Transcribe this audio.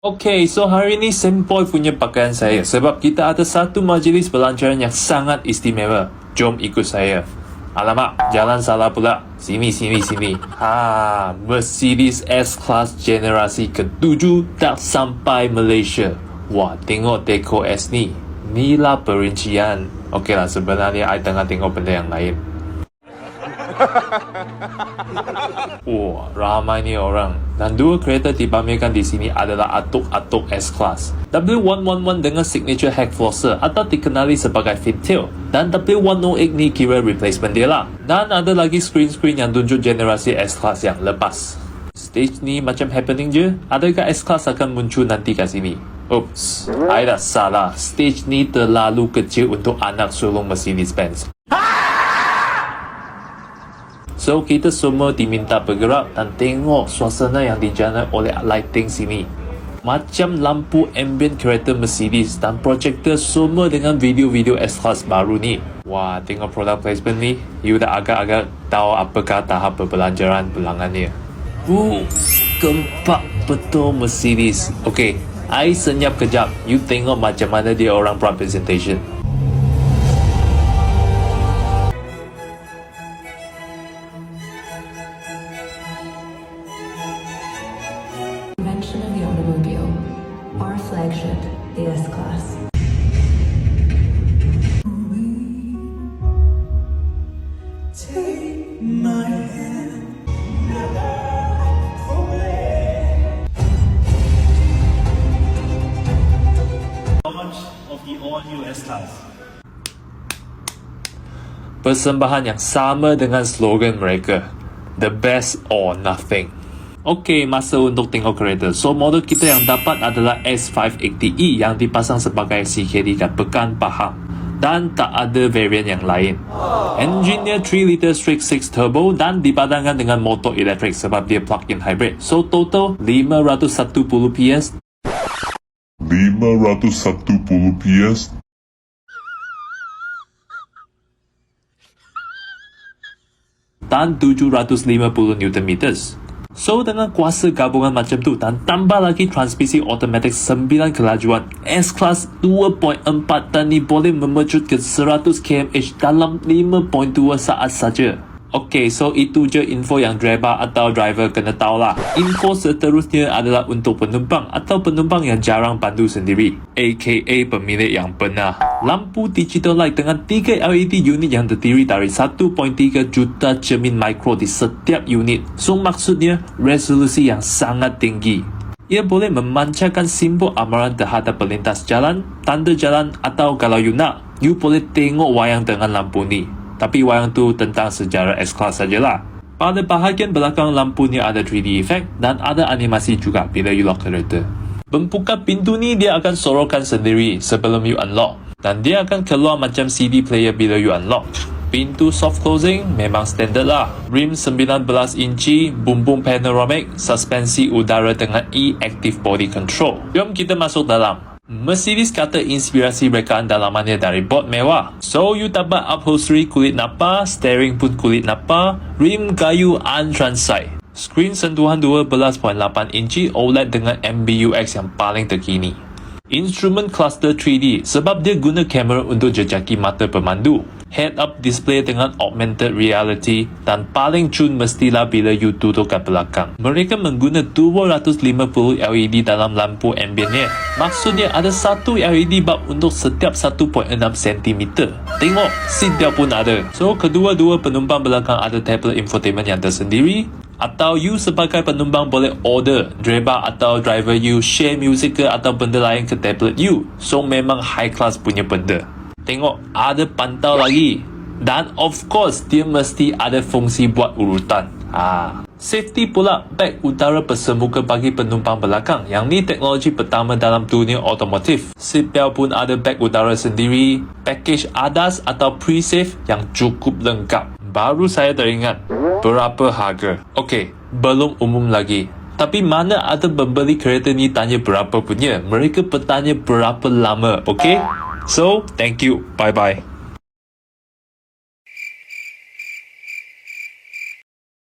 Okay, so hari ni sempoi punya pakaian saya sebab kita ada satu majlis pelancaran yang sangat istimewa. Jom ikut saya. Alamak, jalan salah pula. Sini. Mercedes S-Class generasi ke-7 dah sampai Malaysia. Wah, tengok dekor S ni. Inilah perincian. Okey lah, sebenarnya I tengah tengok benda yang lain. Wah, ramai ni orang. Dan dua kereta dipamerkan di sini adalah atuk-atuk S-Class. W111 dengan signature heck flosser atau dikenali sebagai fintail. Dan W108 ni kira replacement dia lah. Dan ada lagi screen yang tunjuk generasi S-Class yang lepas. Stage ni macam happening je. Adakah S-Class akan muncul nanti kat sini? Oops, I dah salah. Stage ni terlalu kecil untuk anak sulung Mercedes-Benz. So, kita semua diminta bergerak dan tengok suasana yang dijana oleh lighting sini. Macam lampu ambient kereta Mercedes dan projektor semua dengan video-video S-Class baru ni. Wah, tengok product placement ni. You dah agak-agak tahu apakah tahap perbelanjaran belangannya. Gempak betul Mercedes. Okay, I senyap kejap. You tengok macam mana dia orang buat presentation. Invention of the automobile, our flagship, the S-Class. Take my hand. Launch of the all-new S-Class. Persembahan yang sama dengan slogan mereka, The Best or Nothing. Okey, masa untuk tengok kereta. So, model kita yang dapat adalah S580E yang dipasang sebagai CKD kat Pekan Pahang. Dan tak ada varian yang lain. Enginenya 3 litre straight 6 turbo dan dipadankan dengan motor elektrik sebab dia plug-in hybrid. So, total 510 PS. 510 PS dan 750 Nm. So, dengan kuasa gabungan macam tu dan tambah lagi transmisi automatic 9 kelajuan, S-Class 2.4 tan ni boleh memercut ke 100 km/h dalam 5.2 saat saja. Okay, so itu je info yang driver atau driver kena tahu lah. Info seterusnya adalah untuk penumpang atau penumpang yang jarang pandu sendiri, aka pemilik yang benar. Lampu digital light dengan 3 LED unit yang terdiri dari 1.3 juta cermin mikro di setiap unit. So maksudnya resolusi yang sangat tinggi. Ia boleh memancarkan simbol amaran terhadap pelintas jalan, tanda jalan atau kalau you nak, you boleh tengok wayang dengan lampu ni. Tapi wayang tu tentang sejarah S-Class sajalah. Pada bahagian belakang lampu ni ada 3D effect dan ada animasi juga bila you lock kereta. Pembuka pintu ni dia akan sorokkan sendiri sebelum you unlock. Dan dia akan keluar macam CD player bila you unlock. Pintu soft closing memang standard lah. Rim 19 inci, bumbung panoramic, suspensi udara dengan e-active body control. Jom kita masuk dalam. Mercedes kata inspirasi rekaan dalamannya dari bot mewah. So, you dapat upholstery kulit napa, steering pun kulit napa, rim kayu anthracite. Skrin sentuhan 12.8 inci OLED dengan MBUX yang paling terkini. Instrument cluster 3D sebab dia guna kamera untuk jejaki mata pemandu. Head-up display dengan augmented reality dan paling cun mestilah bila you duduk kat belakang. Mereka mengguna 250 LED dalam lampu ambientnya. Maksudnya ada satu LED bulb untuk setiap 1.6 cm. Tengok, seat belt pun ada. So, kedua-dua penumpang belakang ada tablet infotainment yang tersendiri. Atau you sebagai penumpang boleh order driver atau driver you share music ke atau benda lain ke tablet you. So, memang high class punya benda. Tengok, ada pantau lagi. Dan of course, dia mesti ada fungsi buat urutan. Safety pula, beg udara persemuka bagi penumpang belakang. Yang ni teknologi pertama dalam dunia otomotif. Seatbelt pun ada beg udara sendiri. Package ADAS atau pre-safe yang cukup lengkap. Baru saya teringat, berapa harga? Okey, belum umum lagi. Tapi mana ada pembeli kereta ni tanya berapa punya. Mereka bertanya berapa lama, okey? So, thank you. Bye-bye.